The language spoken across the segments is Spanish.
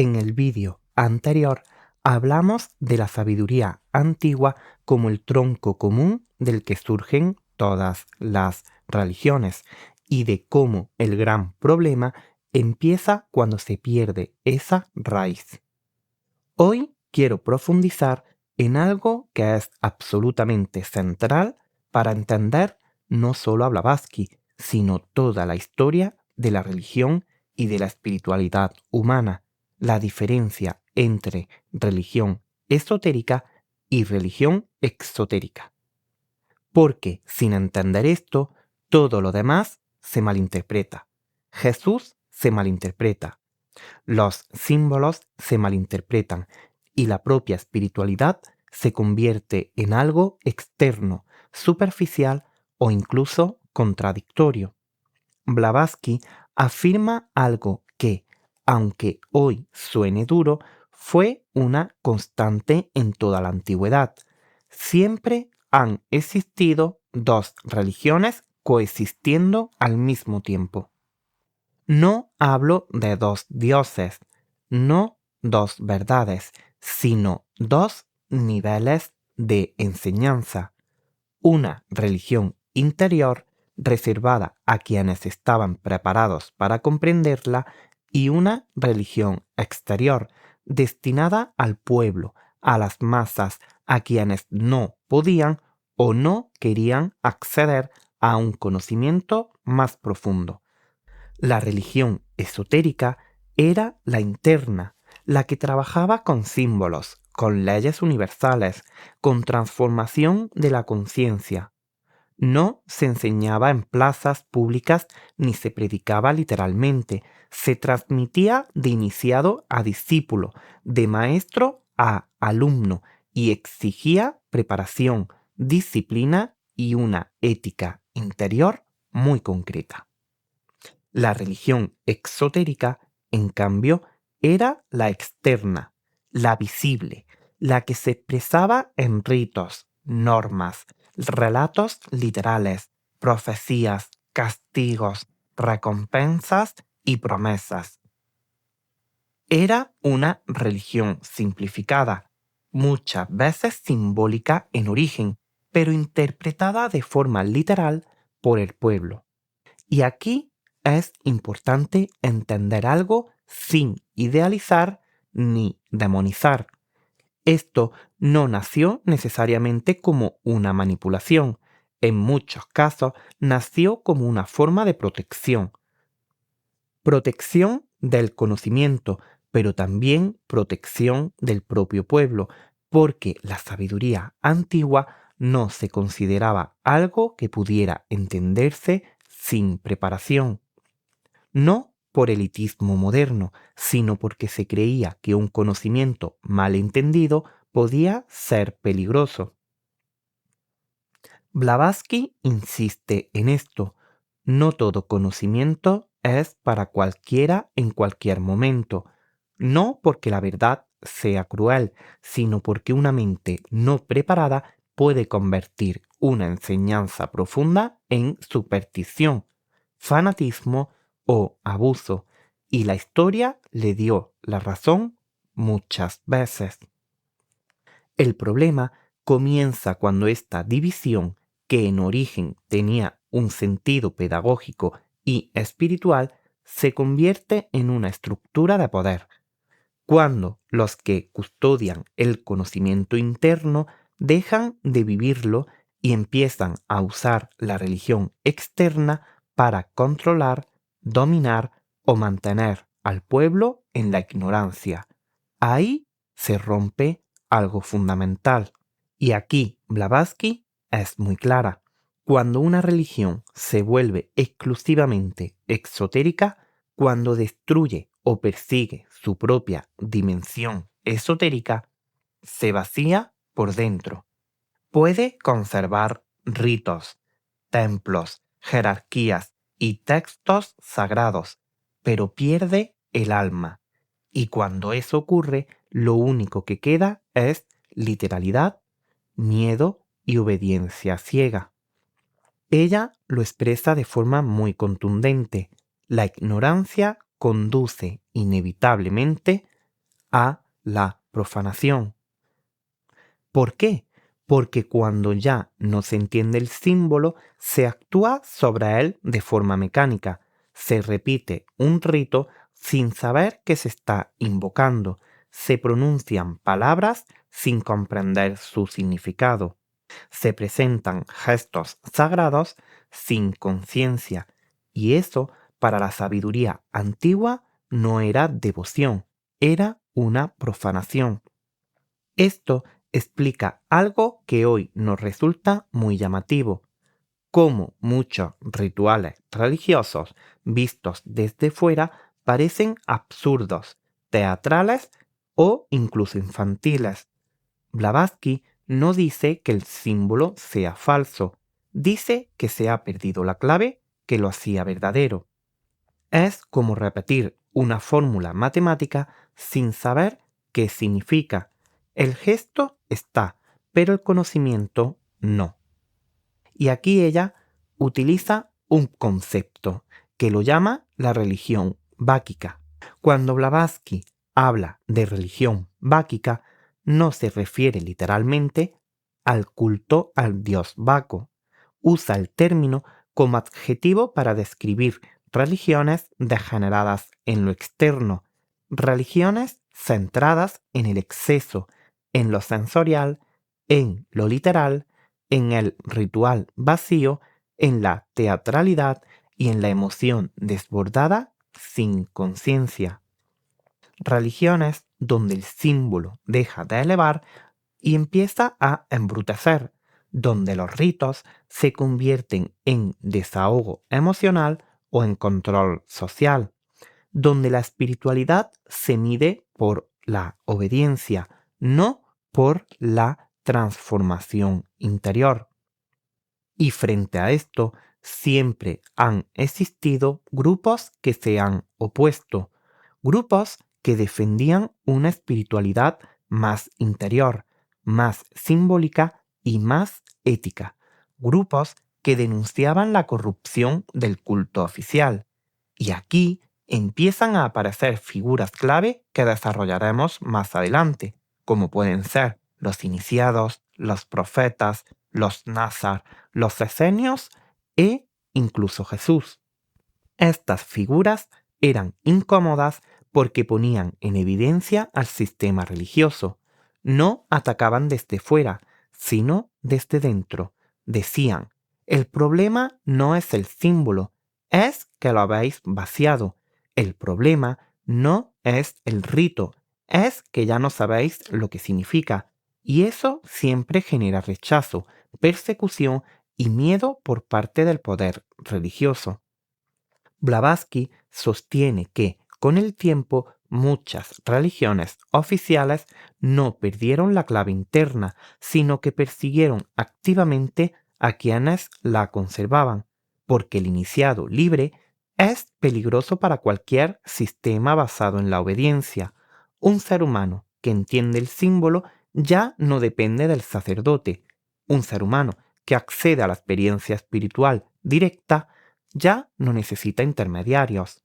En el vídeo anterior hablamos de la sabiduría antigua como el tronco común del que surgen todas las religiones y de cómo el gran problema empieza cuando se pierde esa raíz. Hoy quiero profundizar en algo que es absolutamente central para entender no solo a Blavatsky, sino toda la historia de la religión y de la espiritualidad humana, la diferencia entre religión esotérica y religión exotérica. Porque sin entender esto, todo lo demás se malinterpreta. Jesús se malinterpreta, los símbolos se malinterpretan y la propia espiritualidad se convierte en algo externo, superficial o incluso contradictorio. Blavatsky afirma algo que, aunque hoy suene duro, fue una constante en toda la antigüedad. Siempre han existido dos religiones coexistiendo al mismo tiempo. No hablo de dos dioses, no dos verdades, sino dos niveles de enseñanza. Una religión interior reservada a quienes estaban preparados para comprenderla y una religión exterior destinada al pueblo, a las masas, a quienes no podían o no querían acceder a un conocimiento más profundo. La religión esotérica era la interna, la que trabajaba con símbolos, con leyes universales, con transformación de la conciencia. No se enseñaba en plazas públicas ni se predicaba literalmente, se transmitía de iniciado a discípulo, de maestro a alumno y exigía preparación, disciplina y una ética interior muy concreta. La religión exotérica, en cambio, era la externa, la visible, la que se expresaba en ritos, normas, relatos literales, profecías, castigos, recompensas y promesas. Era una religión simplificada, muchas veces simbólica en origen, pero interpretada de forma literal por el pueblo. Y aquí es importante entender algo sin idealizar ni demonizar. Esto no nació necesariamente como una manipulación. En muchos casos nació como una forma de protección. Protección del conocimiento, pero también protección del propio pueblo, porque la sabiduría antigua no se consideraba algo que pudiera entenderse sin preparación. No por elitismo moderno, sino porque se creía que un conocimiento mal entendido podía ser peligroso. Blavatsky insiste en esto. No todo conocimiento es para cualquiera en cualquier momento, no porque la verdad sea cruel, sino porque una mente no preparada puede convertir una enseñanza profunda en superstición, fanatismo o abuso, y la historia le dio la razón muchas veces. El problema comienza cuando esta división, que en origen tenía un sentido pedagógico y espiritual, se convierte en una estructura de poder. Cuando los que custodian el conocimiento interno dejan de vivirlo y empiezan a usar la religión externa para controlar, dominar o mantener al pueblo en la ignorancia. Ahí se rompe algo fundamental. Y aquí Blavatsky es muy clara. Cuando una religión se vuelve exclusivamente exotérica, cuando destruye o persigue su propia dimensión esotérica, se vacía por dentro. Puede conservar ritos, templos, jerarquías y textos sagrados, pero pierde el alma. Y cuando eso ocurre, lo único que queda es literalidad, miedo y obediencia ciega. Ella lo expresa de forma muy contundente. La ignorancia conduce inevitablemente a la profanación. ¿Por qué? Porque cuando ya no se entiende el símbolo, se actúa sobre él de forma mecánica. Se repite un rito sin saber que se está invocando. Se pronuncian palabras sin comprender su significado. Se presentan gestos sagrados sin conciencia. Y eso, para la sabiduría antigua, no era devoción, era una profanación. Esto explica algo que hoy nos resulta muy llamativo, cómo muchos rituales religiosos vistos desde fuera parecen absurdos, teatrales o incluso infantiles. Blavatsky no dice que el símbolo sea falso, dice que se ha perdido la clave que lo hacía verdadero. Es como repetir una fórmula matemática sin saber qué significa. El gesto está, pero el conocimiento no. Y aquí ella utiliza un concepto que lo llama la religión báquica. Cuando Blavatsky habla de religión báquica, no se refiere literalmente al culto al dios Baco. Usa el término como adjetivo para describir religiones degeneradas en lo externo, religiones centradas en el exceso, en lo sensorial, en lo literal, en el ritual vacío, en la teatralidad y en la emoción desbordada sin conciencia. Religiones donde el símbolo deja de elevar y empieza a embrutecer, donde los ritos se convierten en desahogo emocional o en control social, donde la espiritualidad se mide por la obediencia, no por la transformación interior. Y frente a esto, siempre han existido grupos que se han opuesto, grupos que defendían una espiritualidad más interior, más simbólica y más ética, grupos que denunciaban la corrupción del culto oficial. Y aquí empiezan a aparecer figuras clave que desarrollaremos más adelante, como pueden ser los iniciados, los profetas, los názar, los esenios e incluso Jesús. Estas figuras eran incómodas porque ponían en evidencia al sistema religioso. No atacaban desde fuera, sino desde dentro. Decían, el problema no es el símbolo, es que lo habéis vaciado. El problema no es el rito, es que ya no sabéis lo que significa. Y eso siempre genera rechazo, persecución y miedo por parte del poder religioso. Blavatsky sostiene que, con el tiempo, muchas religiones oficiales no perdieron la clave interna, sino que persiguieron activamente a quienes la conservaban, porque el iniciado libre es peligroso para cualquier sistema basado en la obediencia. Un ser humano que entiende el símbolo ya no depende del sacerdote. Un ser humano que accede a la experiencia espiritual directa ya no necesita intermediarios.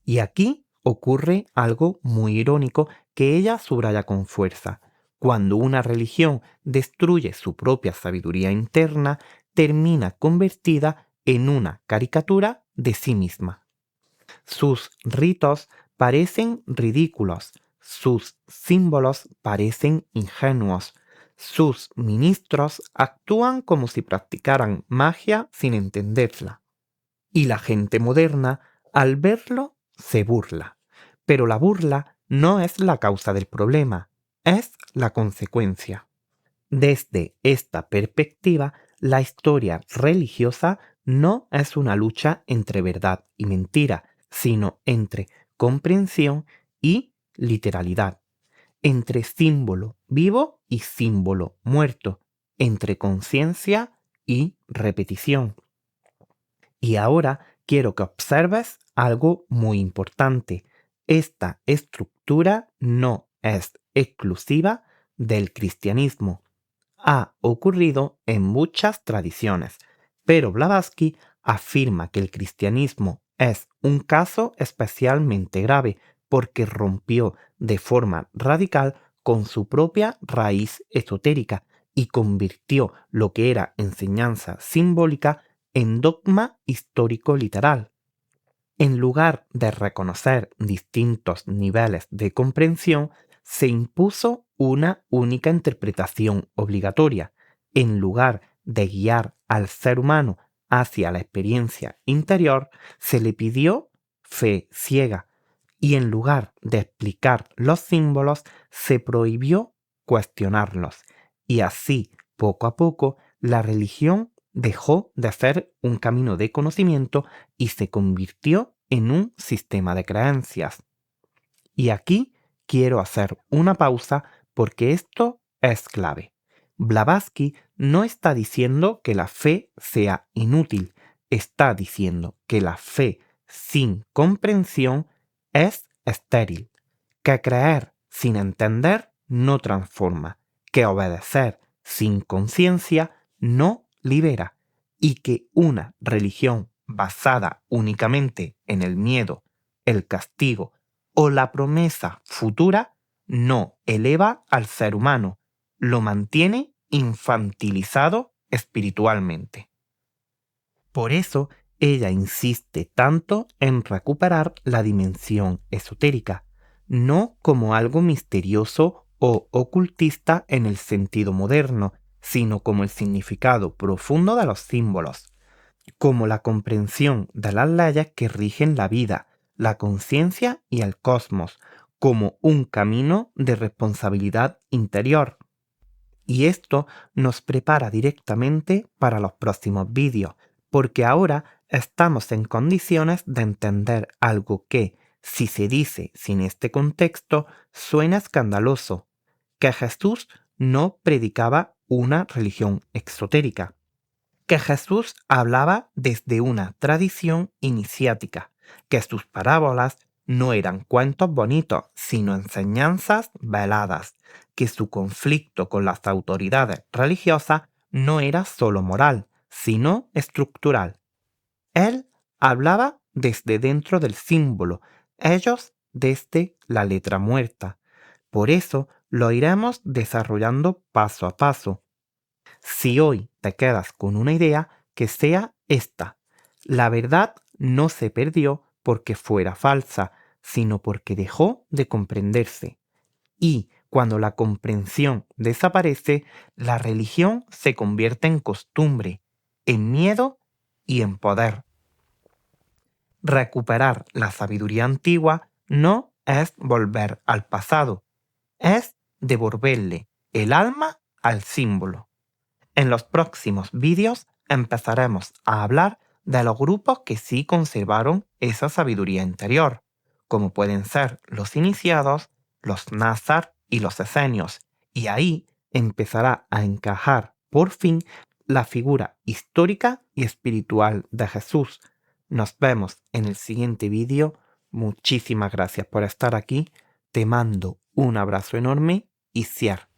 Y aquí ocurre algo muy irónico que ella subraya con fuerza. Cuando una religión destruye su propia sabiduría interna, termina convertida en una caricatura de sí misma. Sus ritos parecen ridículos, sus símbolos parecen ingenuos, sus ministros actúan como si practicaran magia sin entenderla. Y la gente moderna, al verlo, se burla. Pero la burla no es la causa del problema, es la consecuencia. Desde esta perspectiva, la historia religiosa no es una lucha entre verdad y mentira, sino entre comprensión y literalidad, entre símbolo vivo y símbolo muerto, entre conciencia y repetición. Y ahora quiero que observes algo muy importante. Esta estructura no es exclusiva del cristianismo. Ha ocurrido en muchas tradiciones, pero Blavatsky afirma que el cristianismo es un caso especialmente grave porque rompió de forma radical con su propia raíz esotérica y convirtió lo que era enseñanza simbólica en dogma histórico literal. En lugar de reconocer distintos niveles de comprensión, se impuso una única interpretación obligatoria. En lugar de guiar al ser humano hacia la experiencia interior, se le pidió fe ciega. Y en lugar de explicar los símbolos, se prohibió cuestionarlos. Y así, poco a poco, la religión dejó de ser un camino de conocimiento y se convirtió en un sistema de creencias. Y aquí quiero hacer una pausa porque esto es clave. Blavatsky no está diciendo que la fe sea inútil, está diciendo que la fe sin comprensión es estéril, que creer sin entender no transforma, que obedecer sin conciencia no libera y que una religión basada únicamente en el miedo, el castigo o la promesa futura no eleva al ser humano, lo mantiene infantilizado espiritualmente. Por eso ella insiste tanto en recuperar la dimensión esotérica, no como algo misterioso o ocultista en el sentido moderno, sino como el significado profundo de los símbolos, como la comprensión de las leyes que rigen la vida, la conciencia y el cosmos, como un camino de responsabilidad interior. Y esto nos prepara directamente para los próximos vídeos, porque ahora estamos en condiciones de entender algo que, si se dice sin este contexto, suena escandaloso, que Jesús no predicaba una religión exotérica, que Jesús hablaba desde una tradición iniciática, que sus parábolas no eran cuentos bonitos, sino enseñanzas veladas, que su conflicto con las autoridades religiosas no era solo moral, sino estructural. Él hablaba desde dentro del símbolo, ellos desde la letra muerta. Por eso lo iremos desarrollando paso a paso. Si hoy te quedas con una idea, que sea esta. La verdad no se perdió porque fuera falsa, sino porque dejó de comprenderse. Y cuando la comprensión desaparece, la religión se convierte en costumbre, en miedo y en poder. Recuperar la sabiduría antigua no es volver al pasado, es devolverle el alma al símbolo. En los próximos vídeos empezaremos a hablar de los grupos que sí conservaron esa sabiduría interior, como pueden ser los iniciados, los názar y los esenios, y ahí empezará a encajar por fin la figura histórica y espiritual de Jesús. Nos vemos en el siguiente vídeo. Muchísimas gracias por estar aquí. Te mando un abrazo enorme y cierra.